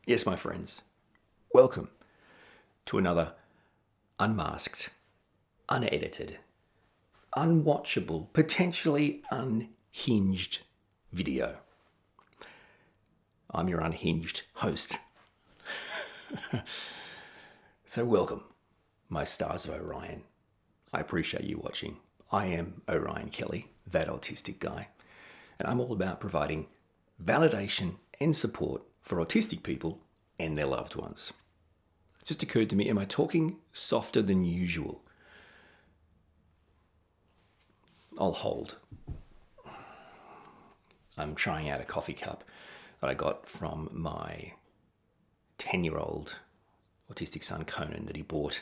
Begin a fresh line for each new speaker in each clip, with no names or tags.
Yes, my friends, welcome to another unmasked, unedited, unwatchable, potentially unhinged video. I'm your unhinged host. So welcome, my stars of Orion. I appreciate you watching. I am Orion Kelly, that autistic guy, and I'm all about providing validation and support for autistic people and their loved ones. It just occurred to me, am I talking softer than usual? I'll hold. I'm trying out a coffee cup that I got from my 10-year-old autistic son Conan that he bought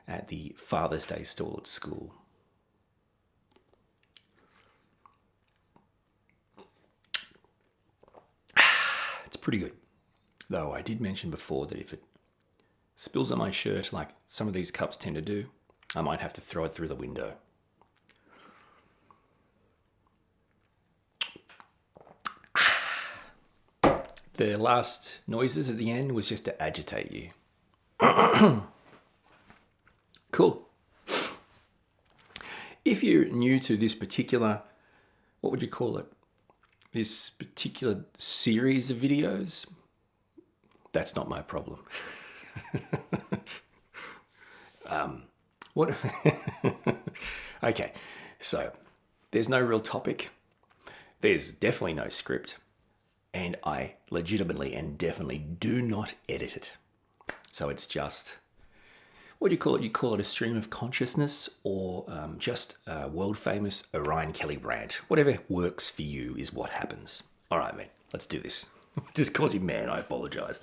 at the Father's Day stall at school. It's pretty good. Though I did mention before that if it spills on my shirt like some of these cups tend to do, I might have to throw it through the window. The last noises at the end was just to agitate you. Cool. If you're new to this particular, what would you call it? This particular series of videos, that's not my problem. What? Okay, so there's no real topic. There's definitely no script. And I legitimately and definitely do not edit it. So it's just, what do you call it? You call it a stream of consciousness or just a world famous Orion Kelly rant. Whatever works for you is what happens. All right, man, let's do this. Just called you man, I apologize.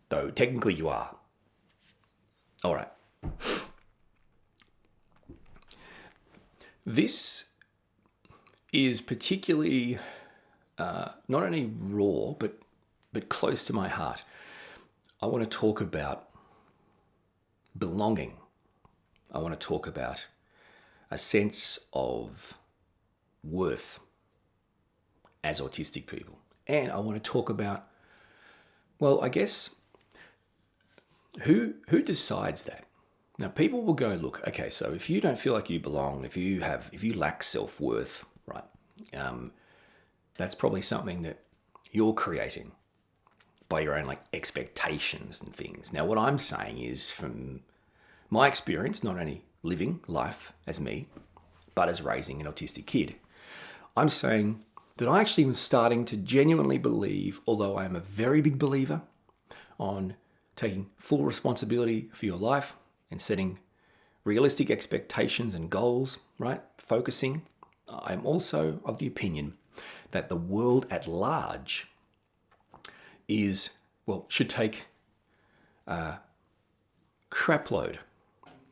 Though technically you are. All right. This is particularly not only raw, but close to my heart. I want to talk about belonging. I want to talk about a sense of worth as autistic people. And I want to talk about, well, I guess, who decides that? Now, people will go, look, okay, so if you don't feel like you belong, if you lack self-worth, right, that's probably something that you're creating by your own expectations and things. Now, what I'm saying is, from my experience, not only living life as me, but as raising an autistic kid, I'm saying that I actually am starting to genuinely believe, although I am a very big believer on taking full responsibility for your life and setting realistic expectations and goals, right? Focusing. I'm also of the opinion that the world at large should take a crapload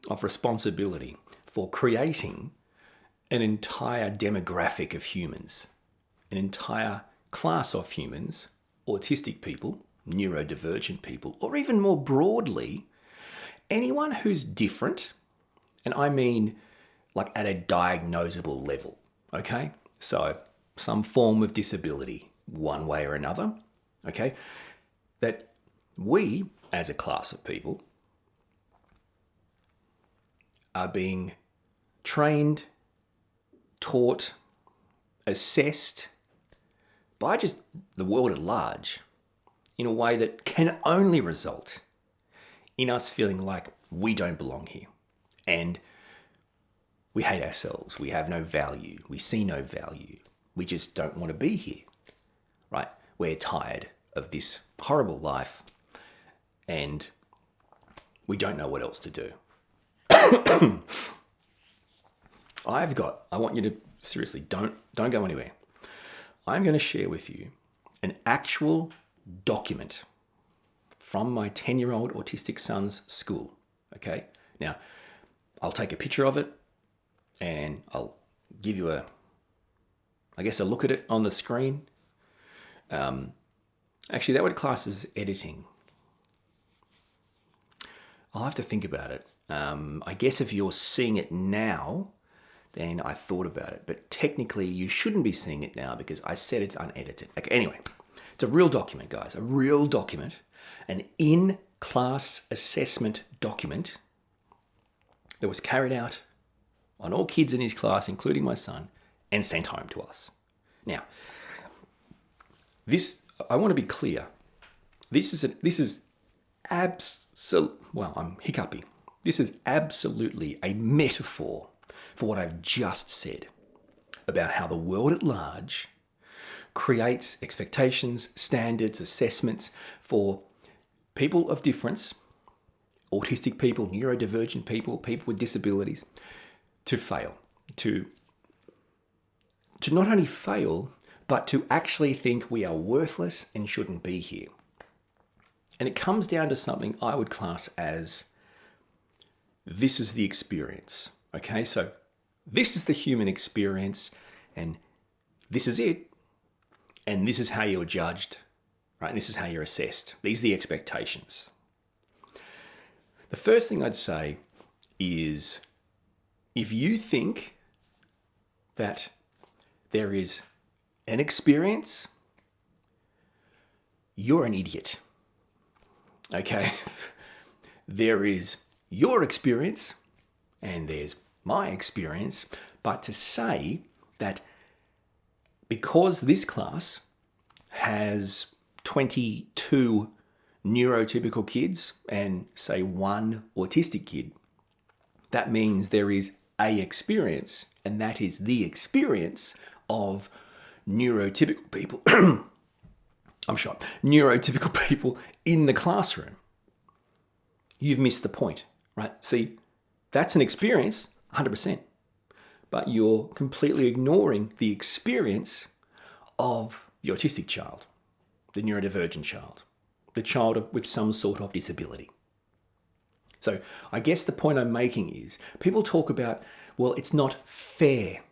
of responsibility for creating an entire demographic of humans, an entire class of humans, autistic people, neurodivergent people, or even more broadly, anyone who's different, and I mean at a diagnosable level, okay? So some form of disability, one way or another, okay? That we, as a class of people, are being trained, taught, assessed by just the world at large in a way that can only result in us feeling like we don't belong here. And we hate ourselves. We have no value. We see no value. We just don't want to be here, right? We're tired of this horrible life and we don't know what else to do. I want you to, seriously, don't go anywhere. I'm going to share with you an actual document from my 10-year-old autistic son's school, okay? Now, I'll take a picture of it and I'll give you a look at it on the screen. Actually, that would class as editing. I'll have to think about it. I guess if you're seeing it now, then I thought about it. But technically, you shouldn't be seeing it now because I said it's unedited. Okay, anyway, It's a real document, guys, a real document, an in-class assessment document that was carried out on all kids in his class, including my son, and sent home to us. Now, I want to be clear. This is I'm hiccupy. This is absolutely a metaphor for what I've just said about how the world at large creates expectations, standards, assessments for people of difference, autistic people, neurodivergent people, people with disabilities, to fail, to not only fail, but to actually think we are worthless and shouldn't be here. And it comes down to something I would class as, this is the experience. Okay, so this is the human experience, and this is it, and this is how you're judged, right? And this is how you're assessed. These are the expectations. The first thing I'd say is, if you think that there is an experience, you're an idiot. Okay? There is your experience and there's my experience, but to say that because this class has 22 neurotypical kids and say one autistic kid, that means there is a experience, and that is the experience of neurotypical people. Neurotypical people in the classroom. You've missed the point, right? See, that's an experience, 100%, but you're completely ignoring the experience of the autistic child, the neurodivergent child, the child with some sort of disability. So I guess the point I'm making is, people talk about, well, it's not fair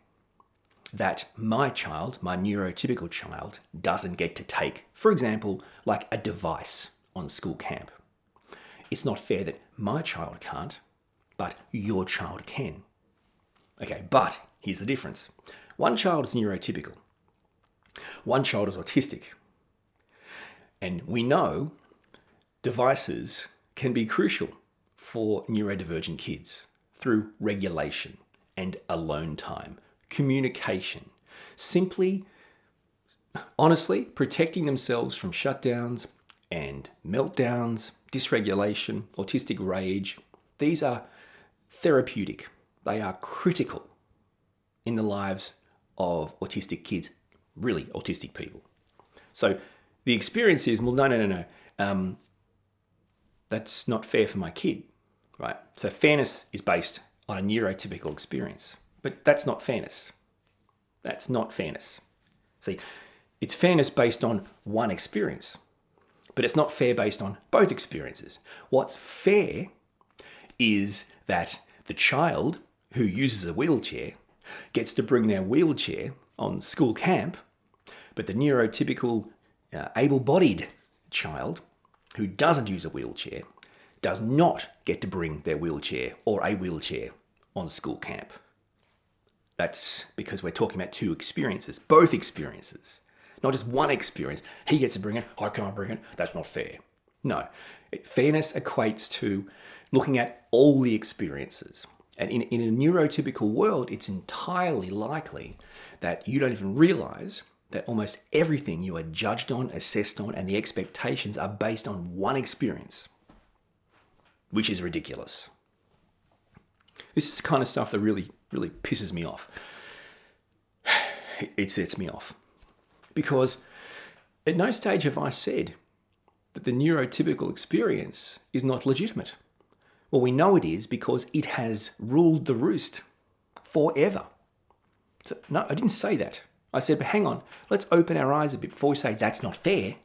that my child, my neurotypical child, doesn't get to take, for example, like a device on school camp. It's not fair that my child can't, but your child can. Okay, but here's the difference. One child is neurotypical. One child is autistic. And we know devices can be crucial for neurodivergent kids through regulation and alone time, communication, simply, honestly, protecting themselves from shutdowns and meltdowns, dysregulation, autistic rage. These are therapeutic. They are critical in the lives of autistic kids, really autistic people. So the experience is, well, no. That's not fair for my kid, right? So fairness is based on a neurotypical experience, but that's not fairness. That's not fairness. See, it's fairness based on one experience, but it's not fair based on both experiences. What's fair is that the child who uses a wheelchair gets to bring their wheelchair on school camp, but the neurotypical able-bodied child who doesn't use a wheelchair does not get to bring their wheelchair or a wheelchair on school camp. That's because we're talking about two experiences, both experiences, not just one experience. He gets to bring it, I can't bring it, that's not fair. No, fairness equates to looking at all the experiences. And in a neurotypical world, it's entirely likely that you don't even realize that almost everything you are judged on, assessed on, and the expectations are based on one experience, which is ridiculous. This is the kind of stuff that really, really pisses me off. It sets me off. Because at no stage have I said that the neurotypical experience is not legitimate. Well, we know it is because it has ruled the roost forever. So, no, I didn't say that. I said, but hang on, let's open our eyes a bit before we say that's not fair.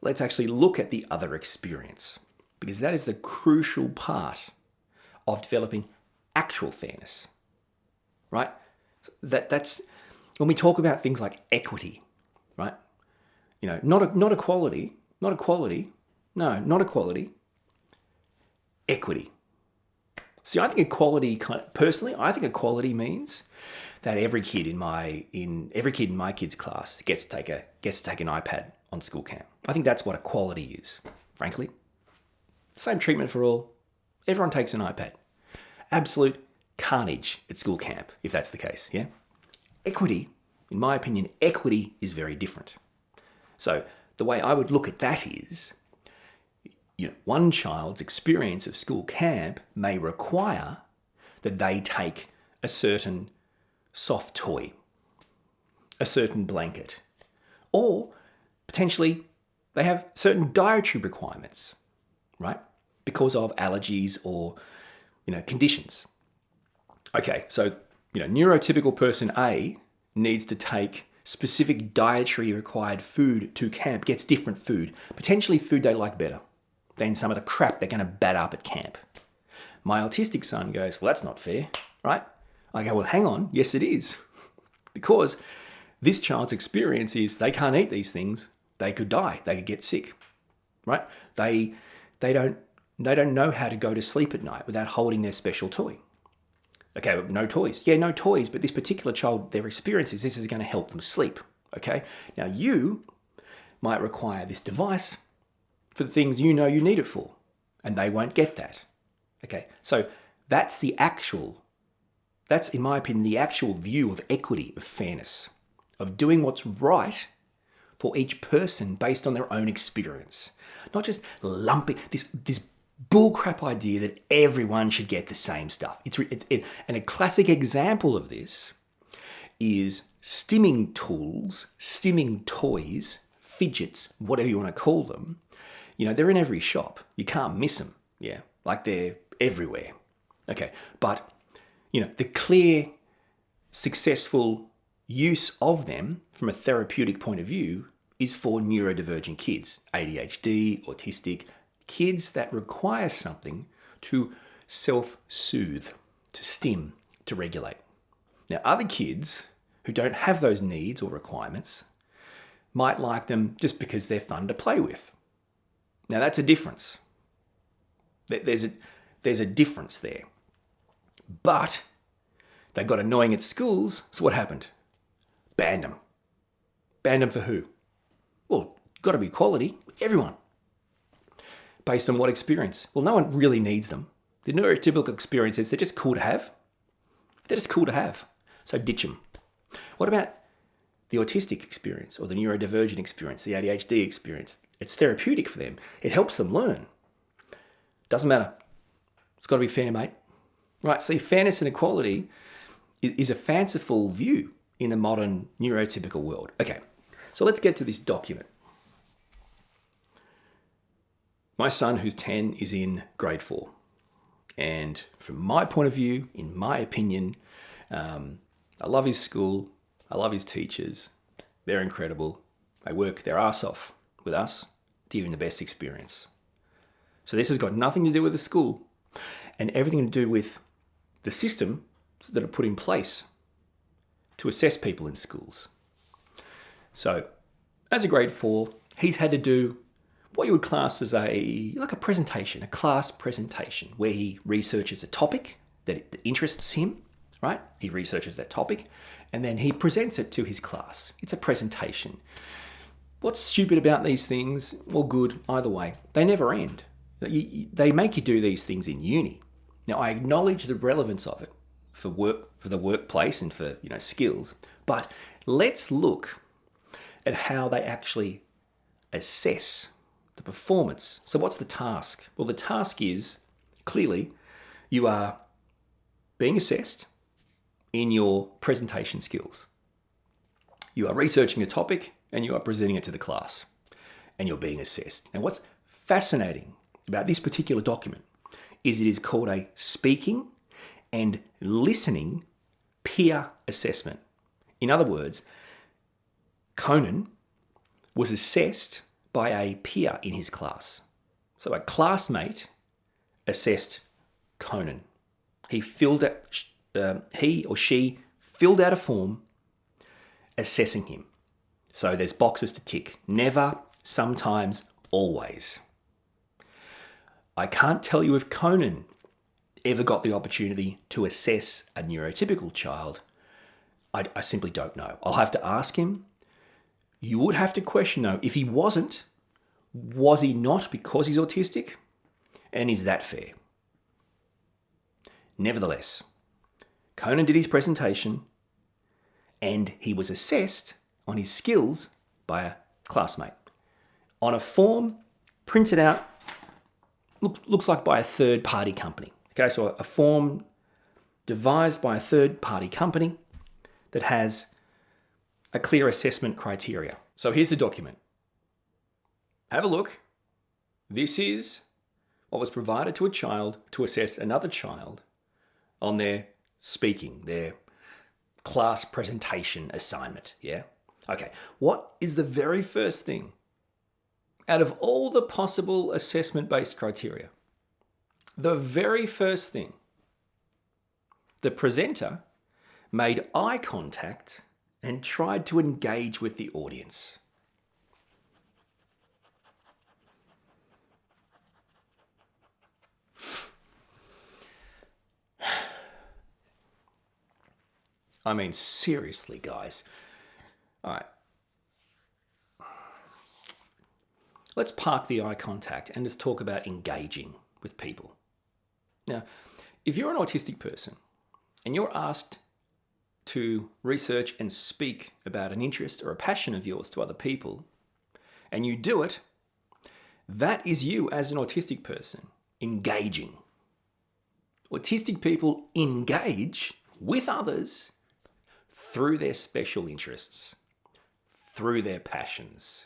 Let's actually look at the other experience, because that is the crucial part of developing actual fairness, right? That's when we talk about things like equity, right? You know, not equality, equity. See, I think equality personally, I think equality means that every kid in my kids' class gets to take an iPad on school camp. I think that's what equality is, frankly. Same treatment for all. Everyone takes an iPad. Absolute carnage at school camp, if that's the case, yeah? Equity, in my opinion, equity is very different. So the way I would look at that is, one child's experience of school camp may require that they take a certain soft toy, a certain blanket, or potentially they have certain dietary requirements, right? Because of allergies or, conditions. Okay, so, neurotypical person A needs to take specific dietary required food to camp, gets different food, potentially food they like better than some of the crap they're going to bat up at camp. My autistic son goes, well, that's not fair, right? I go, well, hang on. Yes, it is. Because this child's experience is they can't eat these things. They could die. They could get sick, right? They don't know how to go to sleep at night without holding their special toy. Okay, no toys. Yeah, no toys, but this particular child, their experience is this is going to help them sleep, okay? Now, you might require this device for the things you know you need it for, and they won't get that, okay? So that's, in my opinion, the actual view of equity, of fairness, of doing what's right for each person based on their own experience. Not just lumping this bullcrap idea that everyone should get the same stuff. And a classic example of this is stimming tools, stimming toys, fidgets, whatever you want to call them. They're in every shop. You can't miss them, yeah? Like they're everywhere. Okay, but, the clear, successful use of them from a therapeutic point of view is for neurodivergent kids, ADHD, autistic, kids that require something to self-soothe, to stim, to regulate. Now, other kids who don't have those needs or requirements might like them just because they're fun to play with. Now, that's a difference. There's a difference there. But they got annoying at schools, so what happened? Banned them. Banned them for who? Well, got to be equality. Everyone. Based on what experience? Well, no one really needs them. The neurotypical experiences, they're just cool to have. They're just cool to have. So ditch them. What about the autistic experience or the neurodivergent experience, the ADHD experience? It's therapeutic for them. It helps them learn. Doesn't matter. It's got to be fair, mate. Right, see, fairness and equality is a fanciful view in the modern neurotypical world. Okay, so let's get to this document. My son, who's 10, is in grade 4. And from my point of view, in my opinion, I love his school. I love his teachers. They're incredible. They work their ass off with us to give him the best experience. So this has got nothing to do with the school and everything to do with the system that are put in place to assess people in schools. So as a grade 4, he's had to do what you would class as a presentation, a class presentation, where he researches a topic that interests him, right? He researches that topic, and then he presents it to his class. It's a presentation. What's stupid about these things, or good, either way, they never end. They make you do these things in uni. Now, I acknowledge the relevance of it for work, for the workplace and for skills, but let's look at how they actually assess the performance. So what's the task? Well, the task is, clearly, you are being assessed in your presentation skills. You are researching a topic and you are presenting it to the class and you're being assessed. Now, what's fascinating about this particular document is it is called a speaking and listening peer assessment. In other words, Conan was assessed by a peer in his class. So a classmate assessed Conan. He or she filled out a form assessing him. So there's boxes to tick. Never, sometimes, always. I can't tell you if Conan ever got the opportunity to assess a neurotypical child. I simply don't know. I'll have to ask him. You would have to question, though, if he wasn't, was he not because he's autistic? And is that fair? Nevertheless, Conan did his presentation and he was assessed on his skills by a classmate on a form printed out, looks like by a third-party company. Okay, so a form devised by a third-party company that has a clear assessment criteria. So here's the document. Have a look. This is what was provided to a child to assess another child on their speaking, their class presentation assignment, yeah? Okay, what is the very first thing out of all the possible assessment-based criteria? The very first thing, the presenter made eye contact and tried to engage with the audience. I mean, seriously, guys. All right. Let's park the eye contact and just talk about engaging with people. Now, if you're an autistic person and you're asked to research and speak about an interest or a passion of yours to other people, and you do it, that is you as an autistic person engaging. Autistic people engage with others through their special interests, through their passions.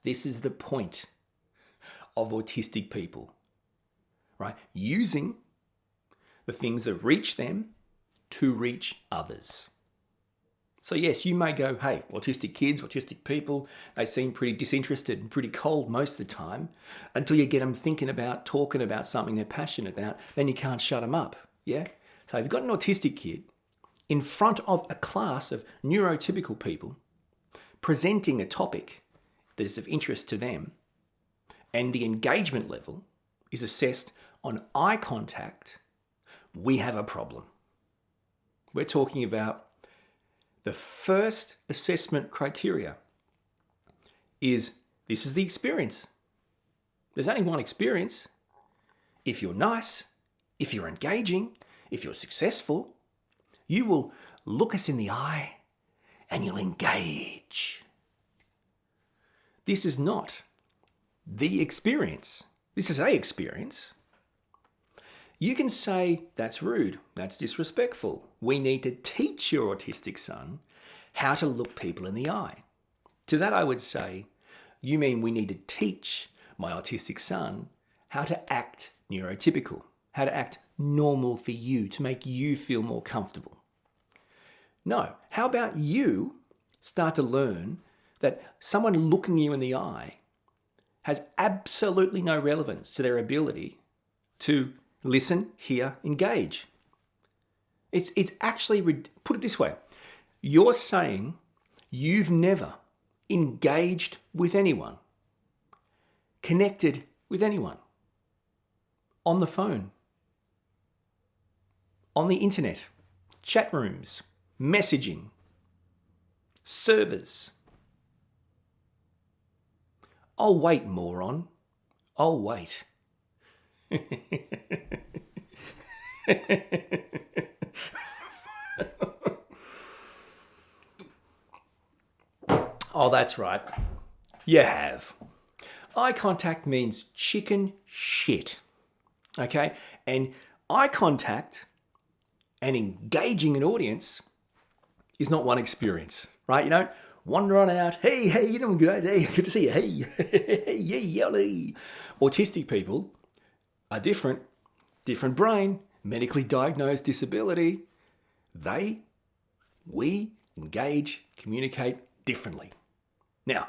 This is the point of autistic people, right? Using the things that reach them to reach others. So yes, you may go, hey, autistic kids, autistic people, they seem pretty disinterested and pretty cold most of the time until you get them thinking about, talking about something they're passionate about, then you can't shut them up, yeah? So if you've got an autistic kid in front of a class of neurotypical people presenting a topic that is of interest to them, and the engagement level is assessed on eye contact, we have a problem. We're talking about the first assessment criteria is this is the experience. There's only one experience. If you're nice, if you're engaging, if you're successful, you will look us in the eye and you'll engage. This is not the experience. This is a experience. You can say, that's rude, that's disrespectful. We need to teach your autistic son how to look people in the eye. To that I would say, you mean we need to teach my autistic son how to act neurotypical, how to act normal for you, to make you feel more comfortable. No, how about you start to learn that someone looking you in the eye has absolutely no relevance to their ability to listen, hear, engage. It's actually, put it this way, you're saying you've never engaged with anyone, connected with anyone, on the phone, on the internet, chat rooms, messaging, servers. I'll wait, moron. I'll wait. Oh, that's right. You have. Eye contact means chicken shit. Okay? And eye contact and engaging an audience is not one experience, right? You don't wander on out, hey, you doing good? Hey, good to see you. Hey, hey, yelly. Autistic people are different brain, medically diagnosed disability. We engage, communicate differently. Now,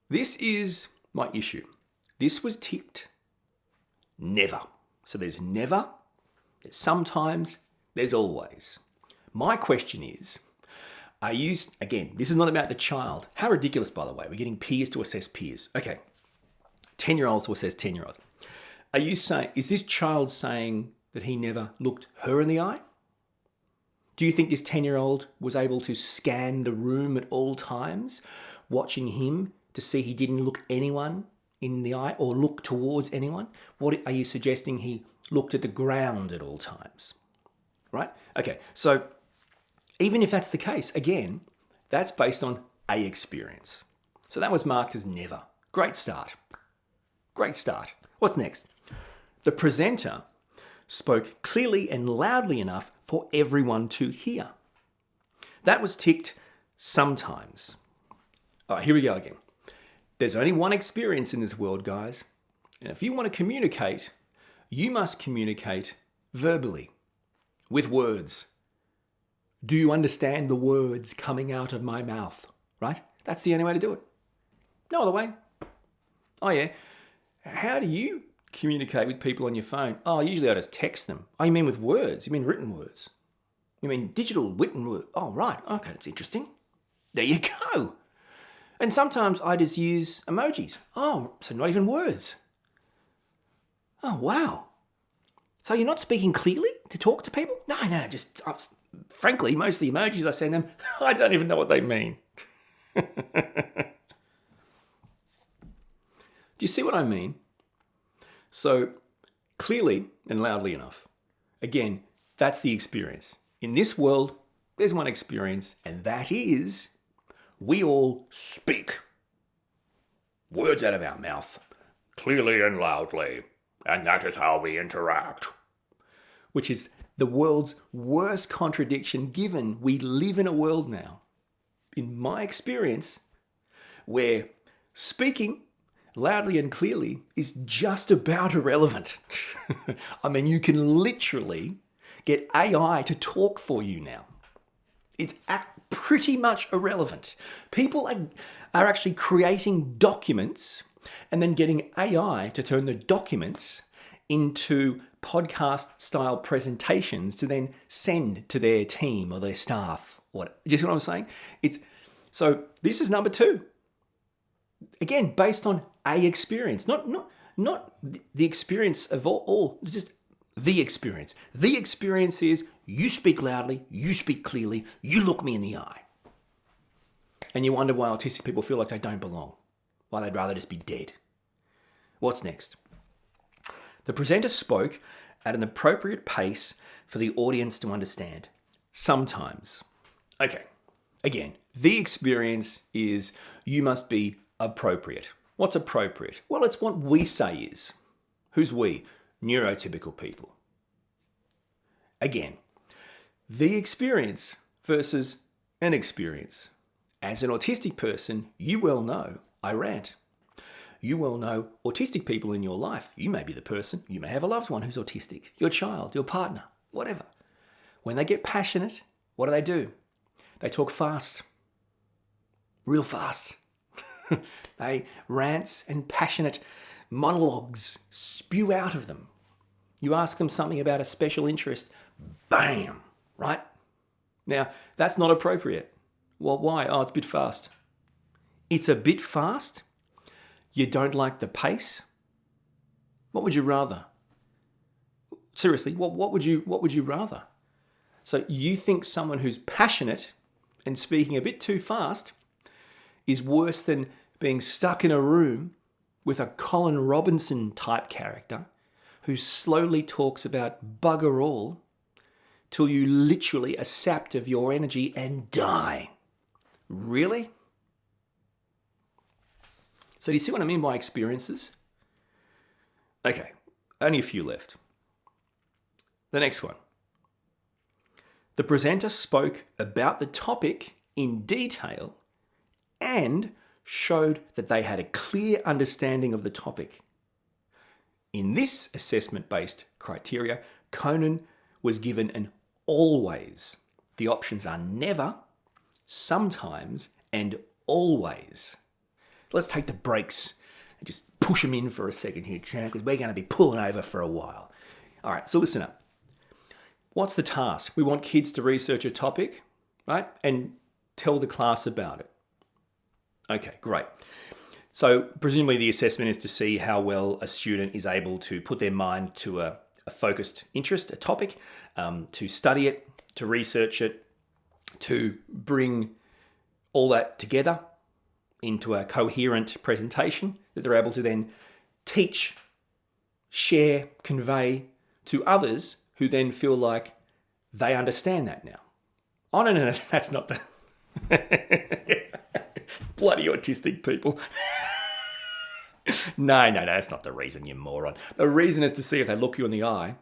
this is my issue. This was ticked never. So there's never, there's sometimes, there's always. My question is, again, this is not about the child. How ridiculous, by the way. We're getting peers to assess peers. Okay, 10-year-olds to assess 10-year-olds. Is this child saying that he never looked her in the eye? Do you think this 10-year-old was able to scan the room at all times, watching him to see he didn't look anyone in the eye or look towards anyone? What are you suggesting? He looked at the ground at all times, right? Okay, so even if that's the case, again, that's based on a experience. So that was marked as never. Great start. Great start. What's next? The presenter spoke clearly and loudly enough for everyone to hear. That was ticked sometimes. All right, here we go again. There's only one experience in this world, guys. And if you want to communicate, you must communicate verbally, with words. Do you understand the words coming out of my mouth? Right? That's the only way to do it. No other way. Oh yeah. How do you communicate with people on your phone? Oh, usually I just text them. Oh, you mean with words? You mean written words? You mean digital written words? Oh, right. Okay, that's interesting. There you go. And sometimes I just use emojis. Oh, so not even words. Oh, wow. So you're not speaking clearly to talk to people? No, just frankly, most of the emojis I send them, I don't even know what they mean. Do you see what I mean? So clearly and loudly enough. Again, that's the experience. In this world, there's one experience, and that is we all speak. Words out of our mouth, clearly and loudly, and that is how we interact. Which is the world's worst contradiction, given we live in a world now, in my experience, where speaking loudly and clearly is just about irrelevant. I mean, you can literally get AI to talk for you now. It's pretty much irrelevant. People are actually creating documents and then getting AI to turn the documents into podcast-style presentations to then send to their team or their staff. Do you see what I'm saying? So this is number 2. Again, based on a experience, not the experience of all, just the experience. The experience is you speak loudly, you speak clearly, you look me in the eye. And you wonder why autistic people feel like they don't belong, why they'd rather just be dead. What's next? The presenter spoke at an appropriate pace for the audience to understand. Sometimes. Okay, again, the experience is you must be appropriate. What's appropriate? Well, it's what we say is. Who's we? Neurotypical people. Again, the experience versus an experience. As an autistic person, you well know I rant. You well know autistic people in your life. You may be the person, you may have a loved one who's autistic, your child, your partner, whatever. When they get passionate, what do? They talk fast, real fast. They rants and passionate monologues spew out of them. You ask them something about a special interest, bam, right? Now, that's not appropriate. Well, why? Oh, it's a bit fast. It's a bit fast? You don't like the pace? What would you rather? Seriously, what would you rather? So you think someone who's passionate and speaking a bit too fast is worse than being stuck in a room with a Colin Robinson type character who slowly talks about bugger all till you literally are sapped of your energy and die. Really? So do you see what I mean by experiences? Okay, only a few left. The next one. The presenter spoke about the topic in detail and showed that they had a clear understanding of the topic. In this assessment-based criteria, Conan was given an always. The options are never, sometimes, and always. Let's take the brakes and just push them in for a second here, because we're going to be pulling over for a while. All right, so listen up. What's the task? We want kids to research a topic, right? And tell the class about it. Okay, great. So presumably the assessment is to see how well a student is able to put their mind to a focused interest, a topic, to study it, to research it, to bring all that together into a coherent presentation that they're able to then teach, share, convey to others who then feel like they understand that now. Oh, no, that's not the... Bloody autistic people. No, that's not the reason, you moron. The reason is to see if they look you in the eye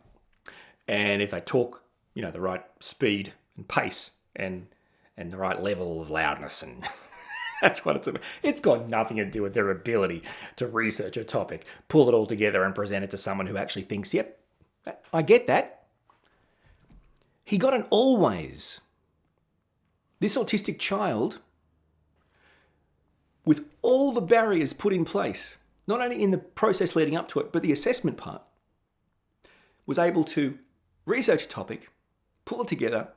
and if they talk, the right speed and pace and the right level of loudness, and that's what it's about. It's got nothing to do with their ability to research a topic, pull it all together and present it to someone who actually thinks, yep, I get that. He got an always. This autistic child, with all the barriers put in place, not only in the process leading up to it, but the assessment part, was able to research a topic, pull it together,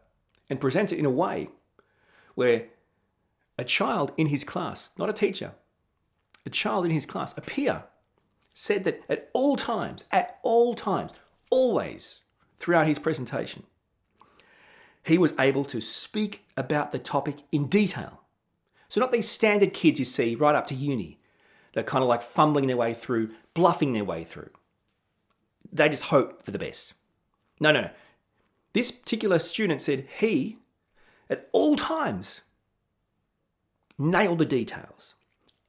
and present it in a way where a child in his class, not a teacher, a child in his class, a peer, said that at all times, always, throughout his presentation, he was able to speak about the topic in detail. So not these standard kids you see right up to uni. They're kind of like fumbling their way through, bluffing their way through. They just hope for the best. No. This particular student said he, at all times, nailed the details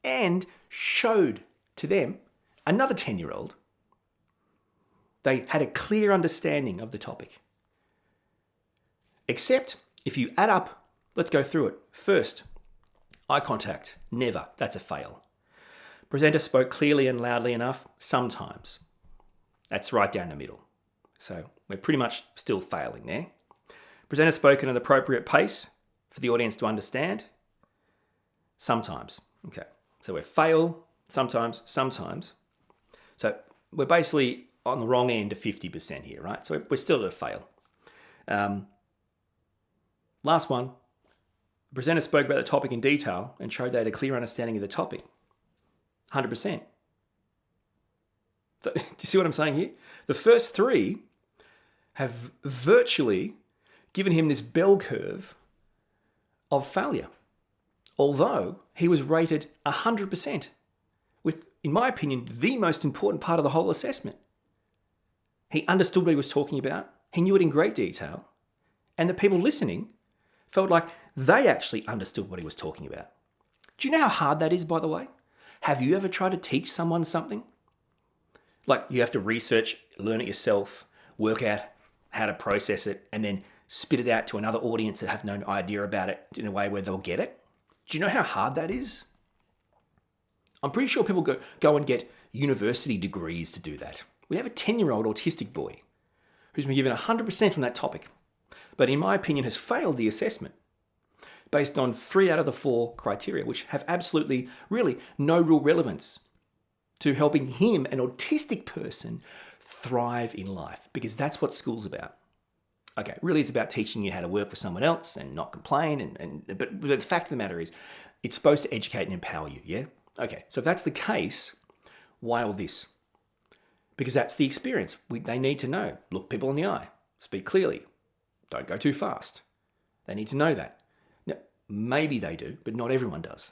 and showed to them, another 10-year-old, they had a clear understanding of the topic. Except if you add up, let's go through it. First, eye contact, never. That's a fail. Presenter spoke clearly and loudly enough, sometimes. That's right down the middle. So we're pretty much still failing there. Presenter spoke at an appropriate pace for the audience to understand, sometimes. Okay, so we fail, sometimes. So we're basically on the wrong end of 50% here, right? So we're still at a fail. Last one, the presenter spoke about the topic in detail and showed they had a clear understanding of the topic. 100%. Do you see what I'm saying here? The first three have virtually given him this bell curve of failure, although he was rated 100% with, in my opinion, the most important part of the whole assessment. He understood what he was talking about, he knew it in great detail, and the people listening felt like they actually understood what he was talking about. Do you know how hard that is, by the way? Have you ever tried to teach someone something? Like you have to research, learn it yourself, work out how to process it, and then spit it out to another audience that have no idea about it in a way where they'll get it? Do you know how hard that is? I'm pretty sure people go and get university degrees to do that. We have a 10-year-old autistic boy who's been given 100% on that topic, but in my opinion has failed the assessment based on 3 out of the 4 criteria, which have absolutely, really no real relevance to helping him, an autistic person, thrive in life, because that's what school's about. Okay, really it's about teaching you how to work for someone else and not complain, but the fact of the matter is, it's supposed to educate and empower you, yeah? Okay, so if that's the case, why all this? Because that's the experience. They need to know. Look people in the eye. Speak clearly. Don't go too fast. They need to know that. Now, maybe they do, but not everyone does.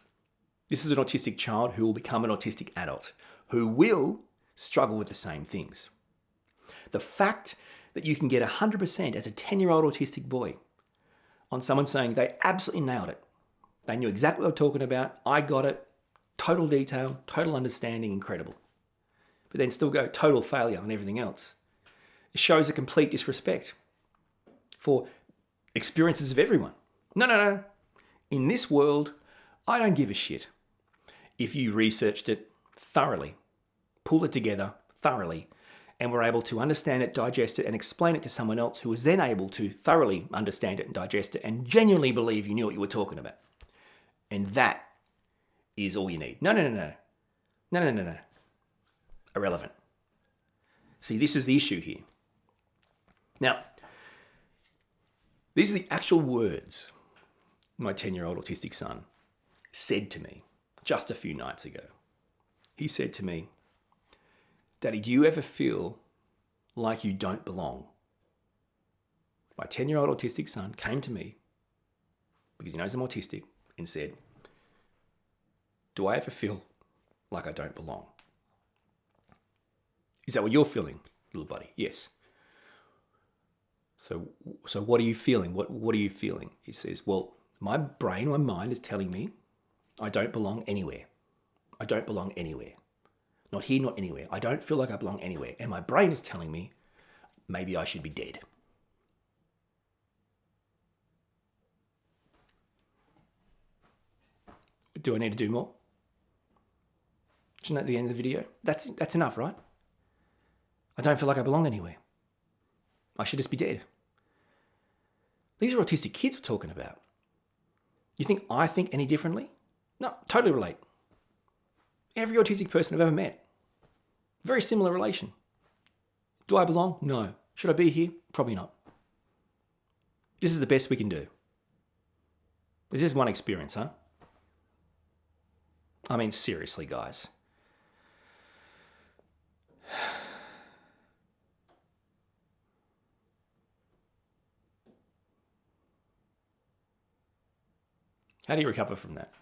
This is an autistic child who will become an autistic adult, who will struggle with the same things. The fact that you can get 100% as a 10-year-old autistic boy on someone saying they absolutely nailed it. They knew exactly what they were talking about. I got it. Total detail, total understanding, incredible. But then still go total failure on everything else. It shows a complete disrespect for experiences of everyone. No. In this world, I don't give a shit if you researched it thoroughly, pulled it together thoroughly, and were able to understand it, digest it, and explain it to someone else who was then able to thoroughly understand it and digest it and genuinely believe you knew what you were talking about. And that is all you need. No. Irrelevant. See, this is the issue here. Now, these are the actual words my 10-year-old autistic son said to me just a few nights ago. He said to me, "Daddy, do you ever feel like you don't belong?" My 10-year-old autistic son came to me because he knows I'm autistic and said, do I ever feel like I don't belong? Is that what you're feeling, little buddy? Yes. So what are you feeling? What are you feeling? He says, well, my brain, my mind is telling me I don't belong anywhere. I don't belong anywhere. Not here, not anywhere. I don't feel like I belong anywhere. And my brain is telling me maybe I should be dead. Do I need to do more? Isn't that the end of the video? That's enough, right? I don't feel like I belong anywhere. I should just be dead. These are autistic kids we're talking about. You think I think any differently? No, totally relate. Every autistic person I've ever met. Very similar relation. Do I belong? No. Should I be here? Probably not. This is the best we can do. This is one experience, huh? I mean, seriously, guys. How do you recover from that?